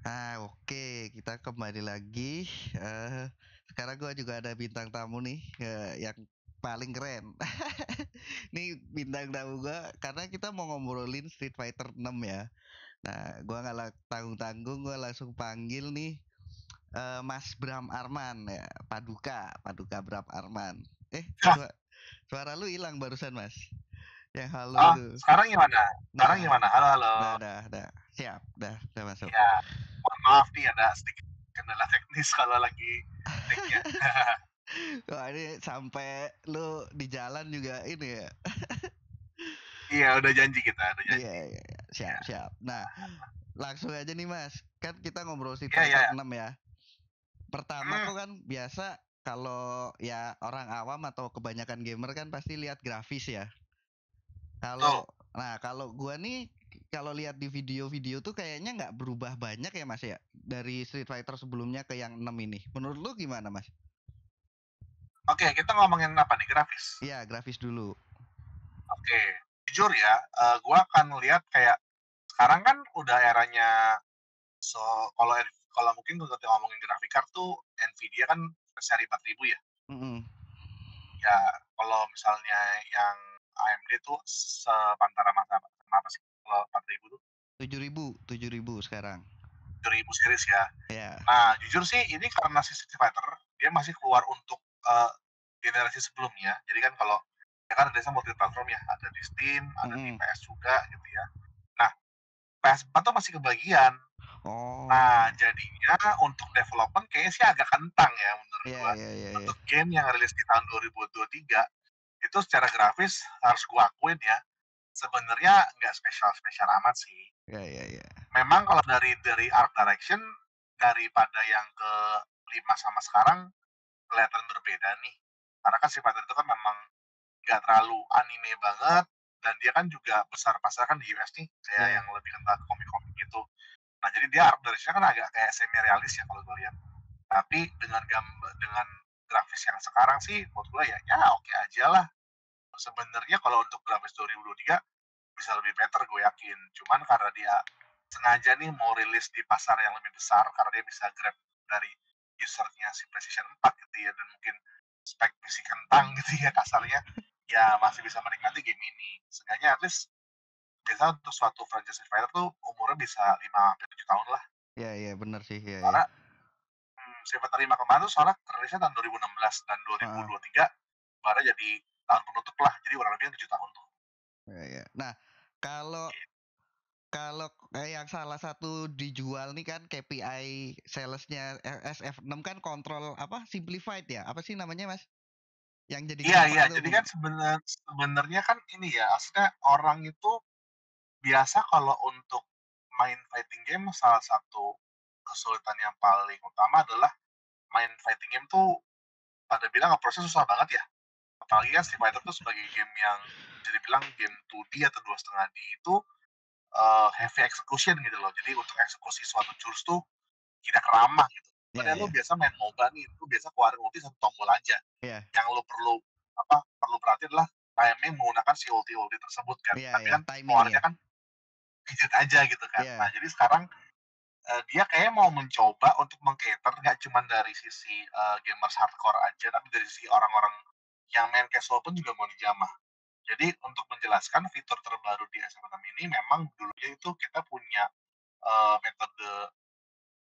Oke, kita kembali lagi. Eh, Sekarang gua juga ada bintang tamu nih, yang paling keren. Nih bintang tamu gua karena kita mau ngobrolin Street Fighter 6 ya. Nah, gua nggak tanggung-tanggung, gua langsung panggil nih Mas Bram Arman ya, Paduka, Paduka Bram Arman. Hah, Suara lu hilang barusan, Mas. Yang halo oh, itu. sekarang gimana? Sekarang Nah, gimana? Halo, halo. dah. Siap, dah masuk. Ya, mohon maaf nih ada sedikit kendala teknis kalau lagi take-nya. Wah, ini sampai lu di jalan juga ini ya. Iya, udah janji kita, udah Iya, janji. iya, iya. Iya, Siap, siap. Nah, langsung aja nih Mas. Kan kita ngobrol Street iya, iya. Fighter Iya. 6 ya. Pertama Hmm, kok kan biasa kalau ya orang awam atau kebanyakan gamer kan pasti lihat grafis ya. betul. Kalau kalau gua nih kalau lihat di video-video tuh kayaknya nggak berubah banyak ya Mas ya dari Street Fighter sebelumnya ke yang 6 ini. Menurut lu gimana Mas? Oke, kita ngomongin apa nih? Grafis. Iya, grafis dulu. Oke, jujur ya, gua akan lihat kayak sekarang kan udah eranya so kalau kalau mungkin kalau kita ngomongin grafik card tuh Nvidia kan seri 4000 ya. Mm-mm. Ya, kalau misalnya yang AMD tuh sepantara masa sama apa sih kalau 4000 tuh? 7.000 sekarang. 7000 series ya. Ya. Nah, jujur sih ini karena si Street Fighter dia masih keluar untuk, generasi sebelumnya. Jadi kan kalau ya kan biasanya multiplatform ya, ada di Steam, ada di Mm-mm. PS juga gitu ya. Nah, PS4 tuh masih kebagian. Oh. Nah, jadinya untuk development kayaknya sih agak kentang ya menurut Iya, gua. iya, iya, iya. Untuk game yang rilis di tahun 2023, itu secara grafis harus gua akuin ya, sebenarnya nggak spesial-spesial amat sih. Iya, iya, iya. Memang kalau dari art direction, daripada yang ke-5 sama sekarang, kelihatan berbeda nih. Karena kan si Fighter itu kan memang nggak terlalu anime banget, dan dia kan juga besar pasar kan di US nih, kayak Iya. yang lebih kental ke komik-komik gitu. Nah, jadi dia art direction kan agak kayak semi realis ya kalau gue lihat. Tapi dengan grafis yang sekarang sih menurut gue ya, ya oke aja lah. Sebenarnya kalau untuk grafis 2023 bisa lebih better gue yakin. Cuman karena dia sengaja nih mau rilis di pasar yang lebih besar karena dia bisa grab dari usernya si PlayStation 4 gitu ya, dan mungkin spek PC kentang gitu ya kasarnya, ya masih bisa menikmati game ini. Seenggaknya at least biasa untuk suatu franchise fighter tuh umurnya bisa 5 sampai 7 tahun lah. Iya, iya, bener sih. Iya, iya. Karena Street Fighter 5 kemarin tuh soalnya rilisnya tahun 2016 dan Heeh. 2023 baru jadi tahun penutup lah. Jadi kurang lebih 7 tahun tuh. Iya, iya. Nah, kalau kalau yang salah satu dijual nih kan KPI salesnya SF6 kan kontrol apa simplified ya? Apa sih namanya Mas? Yang jadi Iya, gampang iya. tuh Jadi kan sebenarnya kan ini ya, maksudnya orang itu biasa kalau untuk main fighting game salah satu kesulitan yang paling utama adalah main fighting game tuh pada bilang approach-nya susah banget ya. Apalagi kan Street Fighter tuh sebagai game yang bisa dibilang game 2D atau 2,5D itu, heavy execution gitu loh. Jadi untuk eksekusi suatu jurus tuh tidak ramah gitu. Iya, Padahal lu iya. biasa main MOBA nih, lu biasa keluarin ulti satu tombol aja. Iya. Yang lu perlu perhatiin adalah timing menggunakan si ulti-ulti tersebut kan. Iya, Tapi iya, kan timing keluarnya ya. kan gadget aja gitu kan. Nah, Iya. jadi sekarang, dia kayaknya mau mencoba untuk meng-cater nggak cuman dari sisi, gamers hardcore aja, tapi dari sisi orang-orang yang main casual pun juga mau dijamah. Jadi untuk menjelaskan fitur terbaru di SF6 ini memang dulunya itu kita punya, metode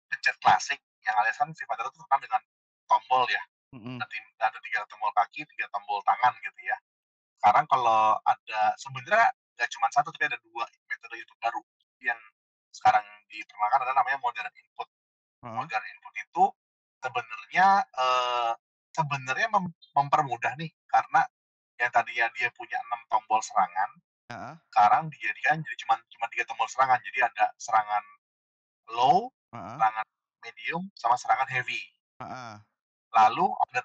pencet klasik yang alias kan si Fighter itu terkenal dengan tombol ya. Mm-mm. Ada 3 tombol kaki, 3 tombol tangan gitu ya. Sekarang kalau ada sebenarnya nggak cuma satu, tapi ada 2 metode itu baru yang sekarang diperkenalkan adalah namanya modern input. Heeh. Modern input itu sebenarnya, sebenarnya mempermudah nih, karena yang tadinya dia punya 6 tombol serangan, Heeh. sekarang dijadikan jadi cuma 3 tombol serangan. Jadi ada serangan low, Heeh. serangan medium, sama serangan heavy. Heeh. Lalu ada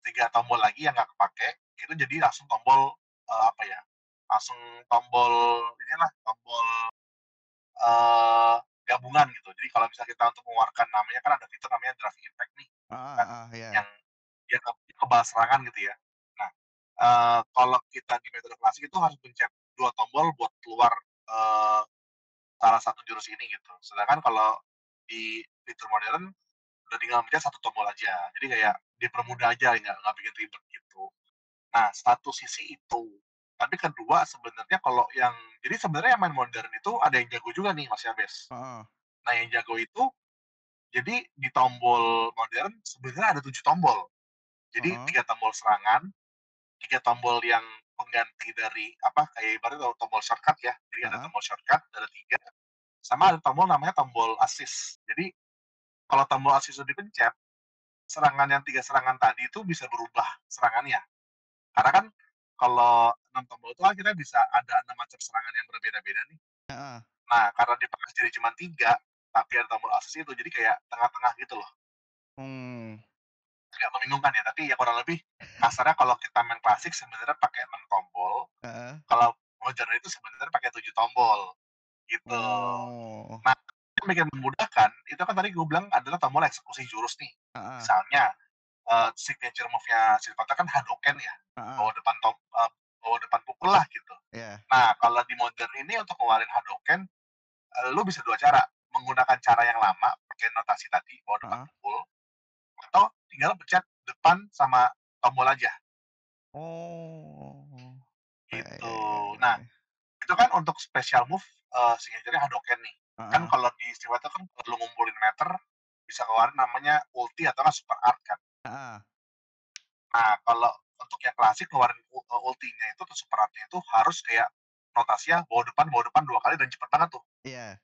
tiga tombol lagi yang nggak kepake, itu jadi langsung tombol, apa ya, langsung tombol inilah, tombol, gabungan gitu. Jadi kalau misalnya kita untuk mengeluarkan namanya kan ada fitur namanya Draft Impact nih, Heeh, kan, heeh, iya. yang dia kebal serangan gitu ya. Nah, kalau kita di metode klasik itu harus pencet 2 tombol buat keluar, salah satu jurus ini gitu. Sedangkan kalau di fitur modern udah tinggal mencet satu tombol aja. Jadi kayak dipermudah aja, nggak bikin ribet gitu. Nah, satu sisi itu. Tapi kedua sebenarnya kalau yang jadi sebenarnya yang main modern itu ada yang jago juga nih Mas Yabes. Heeh, Nah, yang jago itu jadi di tombol modern sebenarnya ada 7 tombol. Jadi heeh, 3 tombol serangan, 3 tombol yang pengganti dari apa, kayak ibaratnya tombol shortcut ya. Jadi ada heeh, tombol shortcut, ada 3, sama ada tombol namanya tombol assist. Jadi kalau tombol assist itu dipencet, serangan yang 3 serangan tadi itu bisa berubah serangannya. Karena kan kalau 6 tombol itu kan kita bisa ada 6 macam serangan yang berbeda-beda nih. heeh. Nah, karena dipangkas jadi cuma 3, tapi ada tombol assist itu, jadi kayak tengah-tengah gitu loh. Mmm, Agak membingungkan ya, tapi ya kurang lebih kasarnya kalau kita main klasik sebenarnya pakai 6 tombol, heeh. kalau modern itu sebenarnya pakai 7 tombol, gitu. Oh, Nah, yang bikin memudahkan, itu kan tadi gue bilang adalah tombol eksekusi jurus nih. heeh, Misalnya, signature move-nya Street Fighter kan Hadouken ya, heeh, bawa depan bawa depan pukul lah gitu. iya, Nah, kalau di modern ini untuk ngeluarin Hadouken, lu bisa 2 cara, menggunakan cara yang lama, pakai notasi tadi, bawa depan heeh. pukul, atau tinggal pencet depan sama tombol aja, Oh, ya gitu. ya ya ya Nah, ya. itu kan untuk special move, signature-nya Hadouken nih. Kan Heeh, kalau di Street Fighter kan kalau lu ngumpulin meter, bisa keluarin namanya ulti atau enggak super art kan. heeh, Nah, kalau untuk yang klasik ngeluarin ultinya itu atau super art-nya itu harus kayak notasinya bawa depan 2 kali dan cepet banget tuh. iya.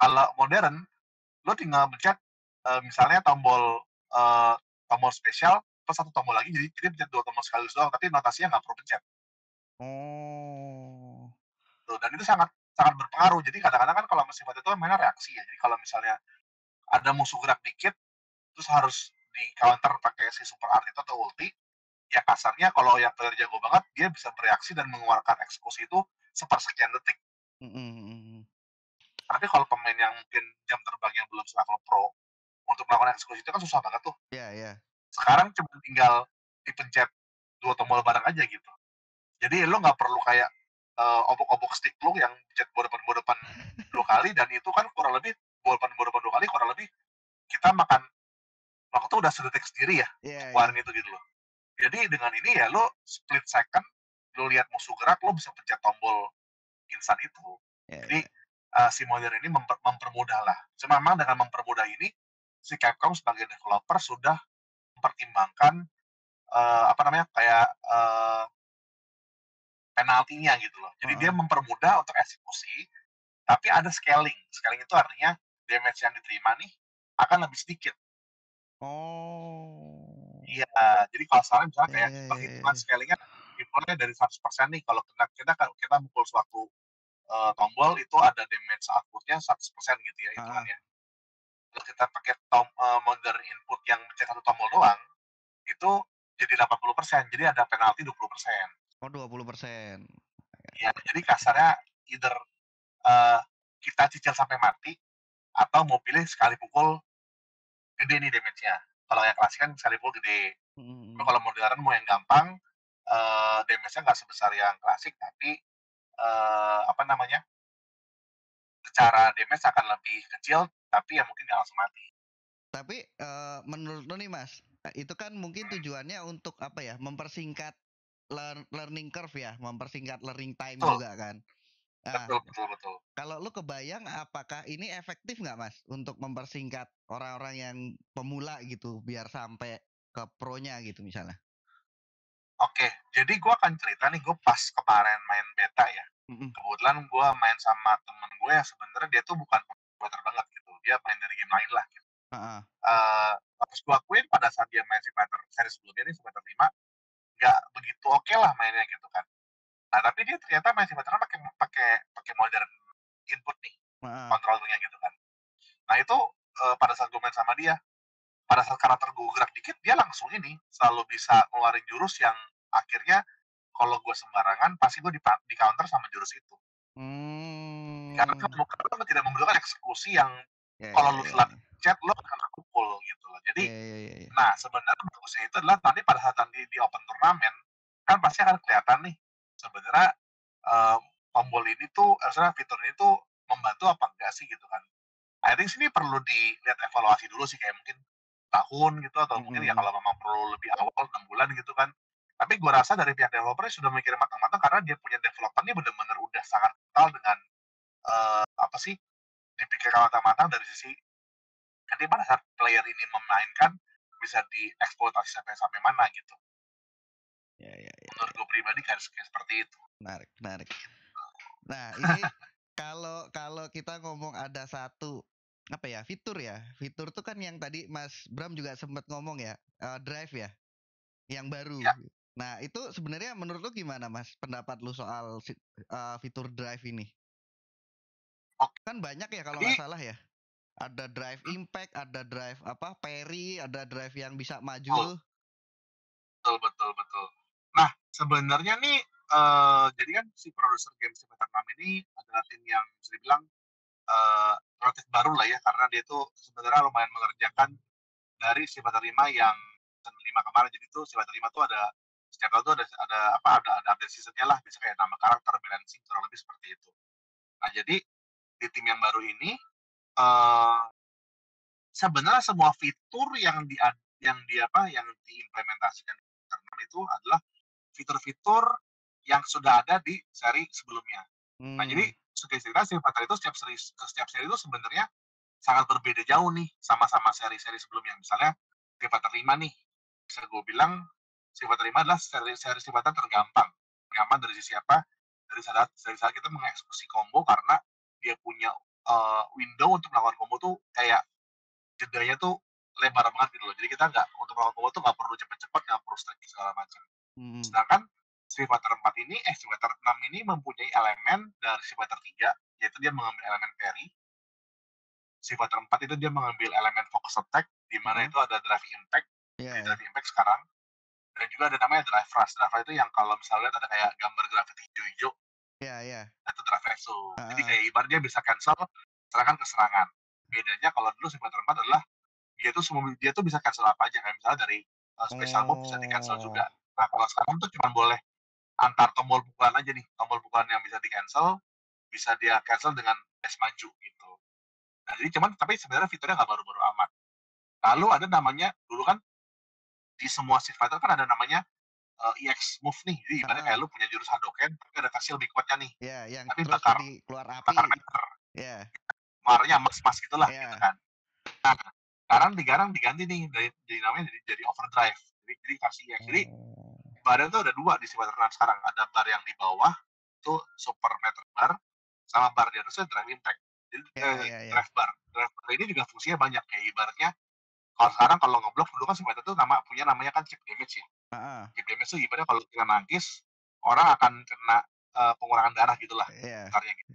Kalau modern, lu tinggal pencet, misalnya eee, tombol spesial plus 1 tombol lagi, jadi pencet 2 tombol sekaligus doang, tapi notasinya nggak perlu pencet, Oh, tuh. Dan itu sangat sangat berpengaruh. Jadi kadang-kadang kan kalau mesin fighter itu kan mainnya reaksi ya. Jadi kalau misalnya ada musuh gerak dikit, terus harus di-counter pakai si super art itu atau ulti, ya kasarnya kalau yang player jago banget, dia bisa bereaksi dan mengeluarkan eksekusi itu sepersekian detik. mhm mhm mhm. Tapi kalau pemain yang mungkin jam terbangnya belum selevel pro, untuk melakukan eksekusi itu kan susah banget tuh. Iya iya. Sekarang cuma tinggal dipencet 2 tombol bareng aja gitu. Jadi lu nggak perlu kayak, obok-obok stick lu yang pencet bawa depan 2 kali dan itu kan kurang lebih bawa depan 2 kali kurang lebih kita makan waktu udah sedetik sendiri ya untuk Iya iya. keluarin itu gitu loh. Jadi dengan ini ya lu split second, lu lihat musuh gerak, lu bisa pencet tombol instan itu. Iya Jadi, iya. si modern ini mempermudah lah. Cuma memang dengan mempermudah ini, si Capcom sebagai developer sudah mempertimbangkan, apa namanya, kayak, penaltinya gitu loh. Jadi dia Heeh. mempermudah untuk eksekusi, tapi ada scaling. Scaling itu artinya damage yang diterima nih akan lebih sedikit. Oh. Iya, jadi kalau sekarang misalnya Iya kayak iya iya iya perhitungan iya. scaling-nya dimulai dari 100% nih, kalau kita kita kita mukul suatu, tombol itu ada damage output-nya 100% gitu ya Heeh. hitungannya. Kalau kita pakai modern input yang mencet satu tombol doang, itu jadi 80%, jadi ada penalti 20%. Oh 20%. Ya, jadi kasarnya either, eee, kita cicil sampai mati atau mau pilih sekali pukul gede nih damage-nya. Kalau yang klasik kan sekali pukul gede. Mhm Tapi mhm. kalau modern mau yang gampang, damage-nya nggak sebesar yang klasik, tapi, apa namanya, secara damage akan lebih kecil, tapi ya mungkin nggak langsung mati. Tapi, menurut lo nih Mas, itu kan mungkin Mhm, tujuannya untuk apa ya, mempersingkat learning curve ya, mempersingkat learning time betul juga kan. Nah, betul betul betul. kalau lu kebayang apakah ini efektif nggak Mas, untuk mempersingkat orang-orang yang pemula gitu, biar sampai ke pro-nya gitu misalnya? Oke, jadi gue akan cerita nih, gue pas kemarin main beta ya, Mhm. kebetulan gue main sama temen gue yang sebenarnya dia tuh bukan fighter banget gitu, dia main dari game lain lah gitu. Heeh. Harus gue akuin pada saat dia main Street Fighter seri sebelumnya nih, Street Fighter 5, nggak begitu oke lah mainnya gitu kan. Nah, tapi dia ternyata main Street Fighter pakai pakai pakai modern input nih, Heeh. controller-nya gitu kan. Nah itu, pada saat gue main sama dia, pada saat karakter gue gerak dikit, dia langsung ini, selalu bisa ngeluarin jurus yang akhirnya kalau gue sembarangan, pasti gue di-counter sama jurus itu. Karena kan Mmm. karena tidak membutuhkan eksekusi yang Ya kalau ya lu ya telat ya. chat, lu akan kena pukul gitu loh. Jadi, Ya ya ya ya. nah sebenarnya bagusnya itu adalah nanti pada saat nanti di open turnamen, kan pasti akan kelihatan nih, sebenarnya, eee, tombol ini tuh maksudnya fitur ini tuh membantu apa enggak sih gitu kan. I think sih ini perlu dilihat evaluasi dulu sih, kayak mungkin tahun gitu atau mungkin ya Mhm. kalau memang perlu lebih awal 6 bulan gitu kan. Tapi gua rasa dari pihak developer sudah mikir matang-matang karena dia punya developer-nya bener-bener udah sangat kental dengan, apa sih, dipikirkan matang-matang dari sisi nanti pada saat player ini memainkan bisa dieksploitasi sampai sampai mana gitu. Ya ya Menurut ya, gue pribadi kan kayak seperti itu. menarik menarik. Nah, ini kalau kalau kita ngomong ada satu, apa ya, fitur ya, fitur tuh kan yang tadi Mas Bram juga sempet ngomong ya, drive ya, yang baru. Ya, Nah, itu sebenarnya menurut lu gimana Mas, pendapat lu soal fitur drive ini? oke. Kan banyak ya kalau nggak Jadi salah ya? Ada drive mhm, impact, ada drive apa, parry, ada drive yang bisa betul maju. betul betul betul. Nah, sebenarnya nih, jadi kan si produser game Street Fighter 6 ini adalah tim yang bisa dibilang, relatif baru lah ya, karena dia tuh sebenarnya lumayan mengerjakan dari Street Fighter 5 yang season 5 kemarin. Jadi tuh Street Fighter 5 tuh ada setiap tahun tuh ada apa, ada update season-nya lah, bisa kayak nama karakter, balancing, kurang lebih seperti itu. Nah, jadi di tim yang baru ini, eee, sebenarnya semua fitur yang diimplementasikan di Fighter 6 itu adalah fitur-fitur yang sudah ada di seri sebelumnya. Nah, jadi Hmm. singkat cerita Street Fighter itu setiap seri itu sebenarnya sangat berbeda jauh nih sama-sama seri-seri sebelumnya. Misalnya Street Fighter 5 nih, bisa gue bilang Street Fighter 5 adalah seri Street Fighter tergampang. Tergampang dari sisi apa? Dari saat kita mengeksekusi combo karena dia punya window untuk melakukan combo tuh kayak jedanya tuh lebar banget gitu loh. Jadi kita nggak untuk melakukan combo tuh nggak perlu cepet-cepet, nggak perlu stretching segala macam. Mhm. Sedangkan Street Fighter 6 ini mempunyai elemen dari Street Fighter 3, yaitu dia mengambil elemen parry. Street Fighter 4 itu dia mengambil elemen focus attack, di mana Heeh. itu ada drive impact, di Iya ya. drive impact sekarang, dan juga ada namanya drive rush. Drive rush itu yang kalau misalnya lihat ada kayak gambar grafiti hijau-hijau, Iya iya. nah itu drive rush tuh. Jadi Heeh. kayak ibaratnya bisa cancel serangan ke serangan. Bedanya kalau dulu Street Fighter 4 adalah dia tuh bisa cancel apa aja, kayak misalnya dari, special move bisa di-cancel Oh. juga. Nah, kalau sekarang tuh cuma boleh antar tombol pukulan aja nih, tombol pukulan yang bisa di-cancel, bisa dia cancel dengan dash maju gitu. Nah, jadi cuman tapi sebenarnya fiturnya nggak baru-baru amat. Lalu ada namanya dulu kan di semua Street Fighter kan ada namanya, EX move nih, jadi ibaratnya kayak Heeh. lu punya jurus Hadouken, tapi ada versi lebih kuatnya nih, Ya, yang tapi terus bakar jadi keluar bakar api. meter, Ya. warnanya emas-emas gitulah gitu Ya. kan. Nah, sekarang diganti nih dari namanya jadi overdrive, jadi versi EX. Jadi Oh. barnya tuh ada 2 di Street Fighter 6 sekarang, ada bar yang di bawah, itu super meter bar, sama bar di atasnya drive impact. Jadi, Ya ya ya. drive bar. Drive bar ini juga fungsinya banyak, kayak ibaratnya kalau sekarang kalau ngeblok dulu kan Street Fighter tuh namanya kan chip damage ya. Heeh. Chip damage tuh ibaratnya kalau kita nangkis, orang akan kena, pengurangan darah gitulah, Iya. kasarnya gitu.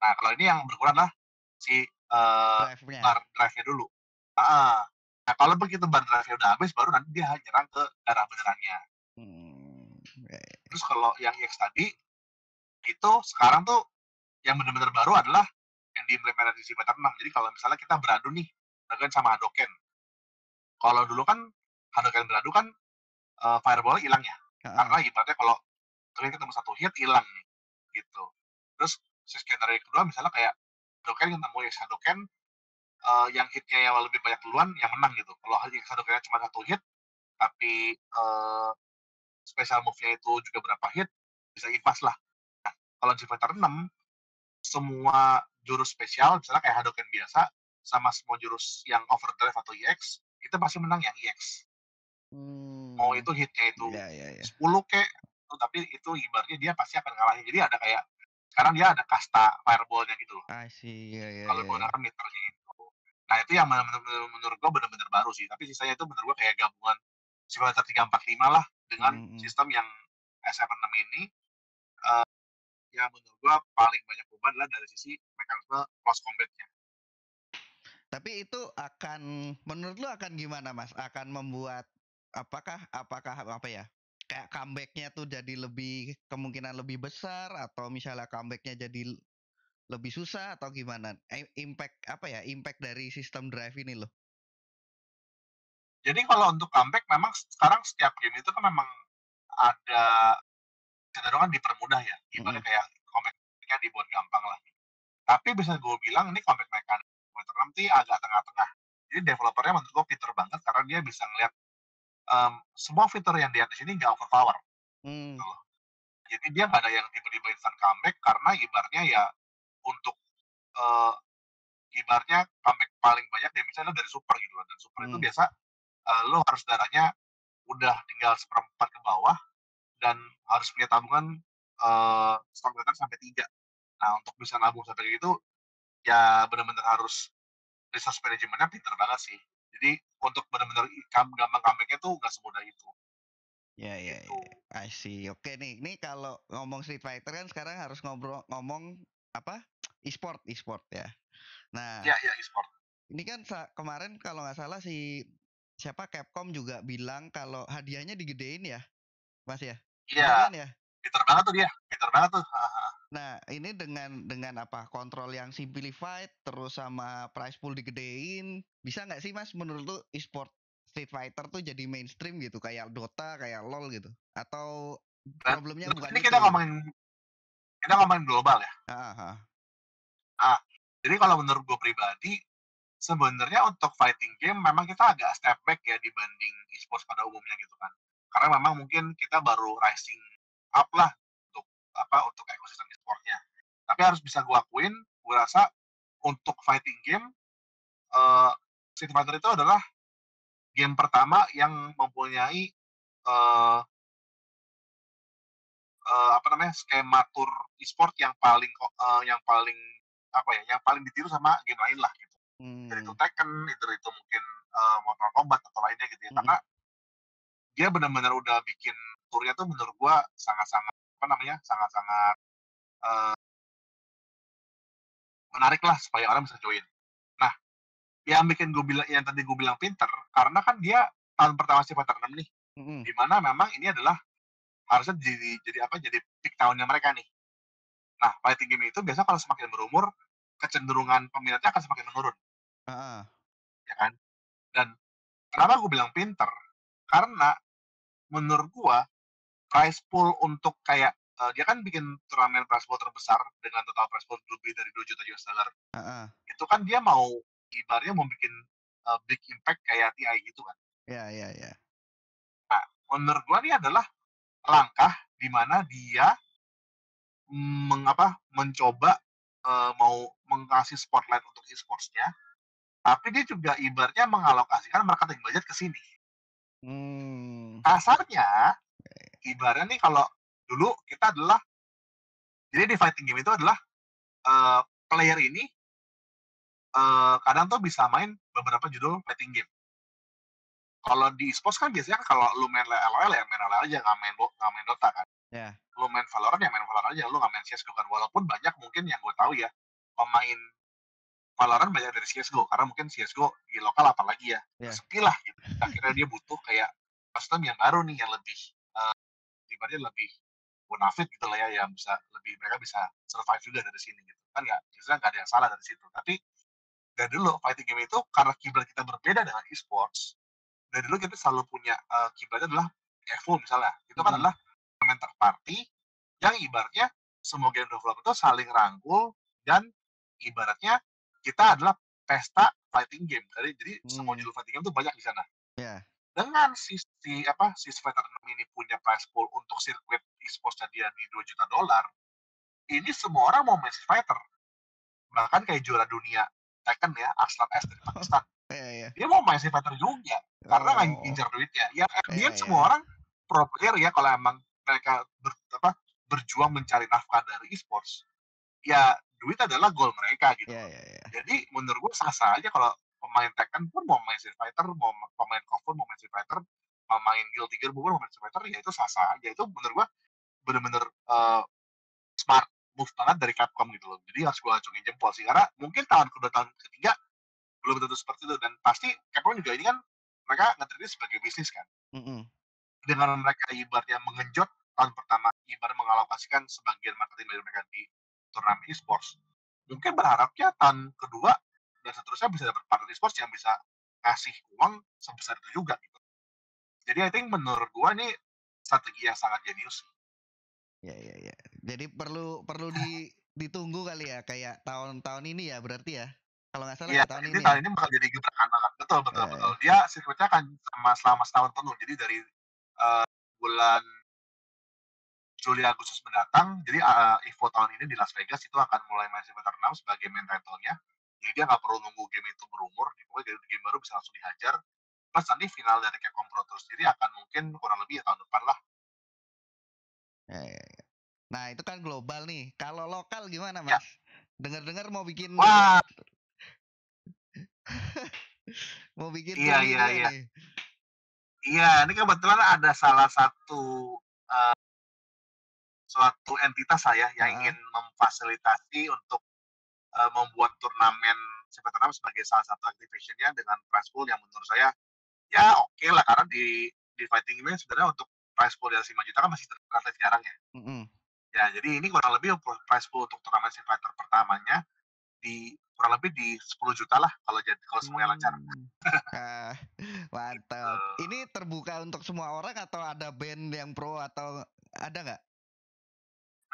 Nah, kalau ini yang berkurang lah si, Drive-nya. bar drive-nya dulu. Heeh. Nah, kalau begitu bar drive-nya udah habis, baru nanti dia nyerang ke darah benerannya. Hmm. Ya ya. Terus kalau yang EX tadi, itu sekarang tuh yang bener-bener baru adalah yang diimplementasi di Fighter 6. Jadi kalau misalnya kita beradu nih, Ragen sama Hadouken. Kalau dulu kan Hadouken beradu kan, fireball hilang ya, Heeh. karena ibaratnya kalau kalian ketemu satu hit hilang nih, gitu. Terus skenario kedua misalnya kayak Hadouken ketemu EX Hadouken, yang hitnya yang lebih banyak duluan yang menang gitu. Kalau EX Hadoukennya cuma satu hit, tapi, special move-nya itu juga berapa hit, bisa impas lah. Kalau di Fighter 6, semua jurus spesial misalnya kayak Hadouken biasa, sama semua jurus yang overdrive atau EX, itu pasti menang yang EX. Mau Hmm. itu hitnya itu Ya ya ya. 10 kek, tapi itu ibaratnya dia pasti akan ngalahin. Jadi ada kayak sekarang dia ada kasta fireball-nya gitu loh, I see. Ya ya kalau ya ya. menggunakan meternya itu. Nah, itu yang menurut gua bener-bener baru sih, tapi sisanya itu menurut gua kayak gabungan Simulator 345 lah dengan Mhm mhm. sistem yang SF6 ini, eee, yang menurut gua paling banyak perubahan adalah dari sisi mekanisme close combat-nya. Tapi itu akan menurut lu akan gimana, Mas? Akan membuat apakah apakah apa ya, kayak comeback-nya tuh jadi lebih kemungkinan lebih besar atau misalnya comeback-nya jadi lebih susah atau gimana? Impact apa ya, impact dari sistem drive ini loh. Jadi kalau untuk comeback memang sekarang setiap game itu kan memang ada kecenderungan dipermudah ya, ibaratnya Mhm. kayak comeback-nya dibuat gampang lah. Tapi bisa gue bilang ini comeback mekanik Fighter 6 tuh agak tengah-tengah. Jadi developernya menurut gua pinter banget karena dia bisa ngelihat, semua fitur yang dia di sini nggak overpower gitu Mmm. loh. Jadi dia nggak ada yang tiba-tiba instant comeback karena ibaratnya ya untuk, eee, ibaratnya comeback paling banyak ya misalnya dari super gitu kan, dan super itu Mmm. biasa, lu harus darahnya udah tinggal seperempat ke bawah dan harus punya tabungan, stamina sampai 3. Nah, untuk bisa nabung sampai gitu, ya bener-bener harus resource manajemennya pinter banget sih. Jadi untuk bener-bener gampang comeback-nya tuh nggak semudah itu, Ya ya gitu. ya, I see. Oke nih, ini kalau ngomong Street Fighter kan sekarang harus ngomong apa, e-sport ya. Nah, Iya iya, e-sport. ini kan kemarin kalau nggak salah siapa, Capcom juga bilang kalau hadiahnya digedein ya, Mas, ya? Iya, Bener kan ya? pinter banget tuh dia, pinter banget tuh, heeh heeh. Nah, ini dengan apa, kontrol yang simplified, terus sama prize pool digedein, bisa nggak sih, Mas, menurut lu e-sport Street Fighter tuh jadi mainstream gitu, kayak Dota, kayak LoL gitu? Atau Dan problemnya berarti bukan ini itu gitu? kita ngomongin global ya? Heeh heeh. Ah, jadi kalau menurut gue pribadi, sebenarnya untuk fighting game memang kita agak step back ya dibanding e-sports pada umumnya gitu kan. Karena memang mungkin kita baru rising up lah untuk untuk ekosistem e-sportnya. Tapi harus bisa gue akuin, gue rasa untuk fighting game, eee, Street Fighter itu adalah game pertama yang mempunyai, eee skema tur e-sport yang paling yang paling ditiru sama game lain lah gitu. Entah itu Mmm. Tekken, entah itu mungkin, Mortal Kombat atau lainnya gitu ya. Karena Mhm. dia benar-benar udah bikin turnya tuh menurut gua sangat-sangat, sangat-sangat, eee, menarik lah supaya orang bisa join. Nah, yang tadi gue bilang pinter, karena kan dia tahun pertama Street Fighter 6 nih, Mhm. di mana memang ini adalah harusnya jadi peak tahunnya mereka nih. Nah, fighting game itu biasanya kalau semakin berumur, kecenderungan peminatnya akan semakin menurun, Heeh. ya kan? Dan kenapa gue bilang pinter, karena menurut gua prize pool untuk kayak, dia kan bikin turnamen prize pool terbesar dengan total prize pool lebih dari $2 juta. Heeh. Itu kan dia mau ibaratnya mau bikin, big impact kayak TI gitu kan. Ya ya ya. Nah, menurut gua ini adalah langkah di mana dia, mencoba, mau mengasih spotlight untuk e-sports-nya, tapi dia juga ibaratnya mengalokasikan marketing budget ke sini. Mmm. Kasarnya, ibaratnya nih kalau dulu kita adalah jadi di fighting game itu adalah, eee, player ini, kadang tuh bisa main beberapa judul fighting game. Kalau di e-sports kan biasanya kan kalau lu main LOL ya main LOL aja, nggak main Dota kan. Ya. Lu main Valorant ya main Valorant aja, lu nggak main CS:GO kan. Walaupun banyak mungkin yang gue tahu ya, pemain Valorant banyak dari CS:GO, karena mungkin CS:GO di lokal apalagi ya, Ya. sepi lah gitu. Akhirnya dia butuh kayak custom yang baru nih, yang lebih, ibaratnya lebih bonafit gitu lah ya, yang mereka bisa survive juga dari sini gitu. Kan biasanya nggak ada yang salah dari situ. Tapi dari dulu fighting game itu karena kiblat kita berbeda dengan e-sports, dari dulu kita selalu punya, kiblatnya adalah EVO misalnya, itu kan Mhm. adalah pemain terparty yang ibaratnya semua game developer itu saling rangkul dan ibaratnya kita adalah pesta fighting game. Jadi semua Mmm. judul fighting game itu banyak di sana. Ya. Dengan si Street Fighter 6 ini punya prize pool untuk sirkuit e-sports-nya dia di $2 juta, ini semua orang mau main Street Fighter. Bahkan kayak juara dunia Tekken ya, Arslan S dari Pakistan. Iya iya. Dia mau main Street Fighter juga, karena Oh. ngincar duitnya. Ya at the Iya end iya semua iya. orang pro player ya kalau emang mereka berjuang mencari nafkah dari e-sports, ya duit adalah goal mereka gitu Iya loh. iya iya. Jadi menurut gua sah-sah aja kalau pemain Tekken pun mau main Street Fighter, pemain KOF pun mau main Street Fighter, mau main Guilty Gear pun mau main Street Fighter, ya itu sah-sah aja. Itu menurut gua bener-bener, smart move banget dari Capcom gitu loh. Jadi harus gua acungin jempol sih, karena mungkin tahun kedua, tahun ketiga belum tentu seperti itu dan pasti Capcom juga ini kan mereka nge sebagai bisnis kan. Mhm. Dengan mereka ibaratnya mengenjot tahun pertama, ibarat mengalokasikan sebagian marketing dari mereka di turnamen e-sports, mungkin berharapnya tahun kedua dan seterusnya bisa dapat partner e-sports yang bisa ngasih uang sebesar itu juga gitu. Jadi I think menurut gua ini strategi yang sangat jenius sih. Ya ya ya. Jadi perlu perlu ditunggu kali ya, kayak tahun-tahun ini ya berarti ya? Kalau nggak salah Iya, ya tahun ini ini ya? tahun ini bakal jadi gebrakan banget. Betul betul betul. Heeh. Dia sirkuitnya akan selama setahun penuh. Jadi dari, bulan Juli Agustus mendatang, jadi, EVO tahun ini di Las Vegas itu akan mulai main Simulator 6 sebagai main title-nya. Jadi dia nggak perlu nunggu game itu berumur, pokoknya game baru bisa langsung dihajar. Plus nanti final dari Capcom Pro Tour sendiri akan mungkin kurang lebih ya tahun depan lah. Ya, ya, ya. Nah, itu kan global nih. Kalau lokal gimana, Ya. Mas? Dengar-dengar mau bikin Wah, mau bikin iya tim iya juga iya. nih. Iya, ini kebetulan ada salah satu, eee, suatu entitas lah ya yang Heeh. ingin memfasilitasi untuk, membuat turnamen sepak takraw sebagai salah satu activation-nya dengan prize pool yang menurut saya, ya oke lah karena di fighting game sebenarnya untuk prize pool di atas 5 juta kan masih relatif jarang ya. Mhm. Ya jadi ini kurang lebih prize pool untuk turnamen Street Fighter pertamanya kurang lebih di 10 juta lah kalau semuanya lancar, Mmm. Ah, gitu. mantap. Ini terbuka untuk semua orang atau ada band yang pro atau ada nggak?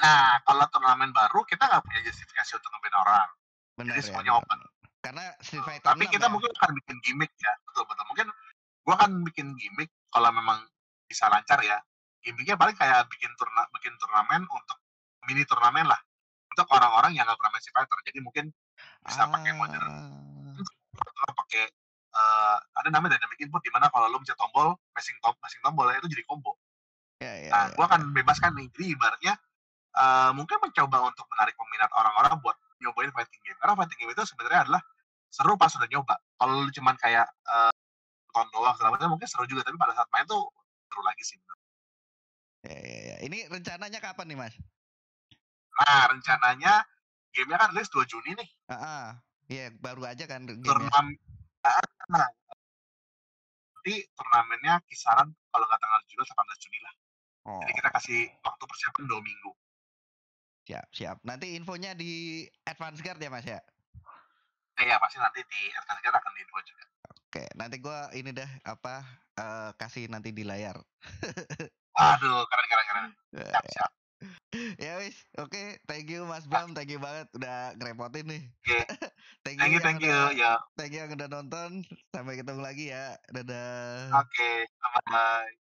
Nah, kalau turnamen baru kita nggak punya justifikasi untuk nge-ban orang, jadi Benar ya, semuanya benar open. benar. Karena Street Betul, Fighter tapi 6 kita ya? mungkin akan bikin gimmick ya, betul betul. Mungkin gua akan bikin gimmick kalau memang bisa lancar ya, gimmick-nya paling kayak bikin turnamen untuk mini turnamen lah, untuk orang-orang yang nggak pernah main Street Fighter. Jadi mungkin bisa pakai modern Ah. atau pakai, ada namanya dynamic input di mana kalau lu mencet tombol, masing tombol ya, itu jadi combo. Ya ya Nah, ya gua ya. akan bebaskan nih, jadi ibaratnya, mungkin mencoba untuk menarik peminat orang-orang buat nyobain fighting game. Karena fighting game itu sebenarnya adalah seru pas udah nyoba. Kalau lu cuman kayak, nonton doang segala macam mungkin seru juga, tapi pada saat main tuh seru lagi sih menurut. Ya ya ya. Ini rencananya kapan nih, Mas? Nah, rencananya game-nya kan rilis 2 Juni nih, Heeh. Iya, baru aja kan game-nya. turnamen heeh, nah, nanti turnamennya kisaran kalau nggak tanggal 17, 18 Juni lah. Jadi kita Oh, kasih waktu persiapan 2 minggu. siap siap. Nanti infonya di Advance Guard ya, Mas, ya? Iya, pasti nanti di RKSGR akan diinfo juga. Oke, nanti gua ini deh, apa, kasih nanti di layar. Waduh, keren keren keren. Siap siap. Ya wis, oke, thank you Mas Bram, thank you banget udah ngerepotin nih. Oke, Thank you yang thank you, ya. thank you yang udah nonton. Sampai ketemu lagi ya. Dadah. Oke, bye-bye.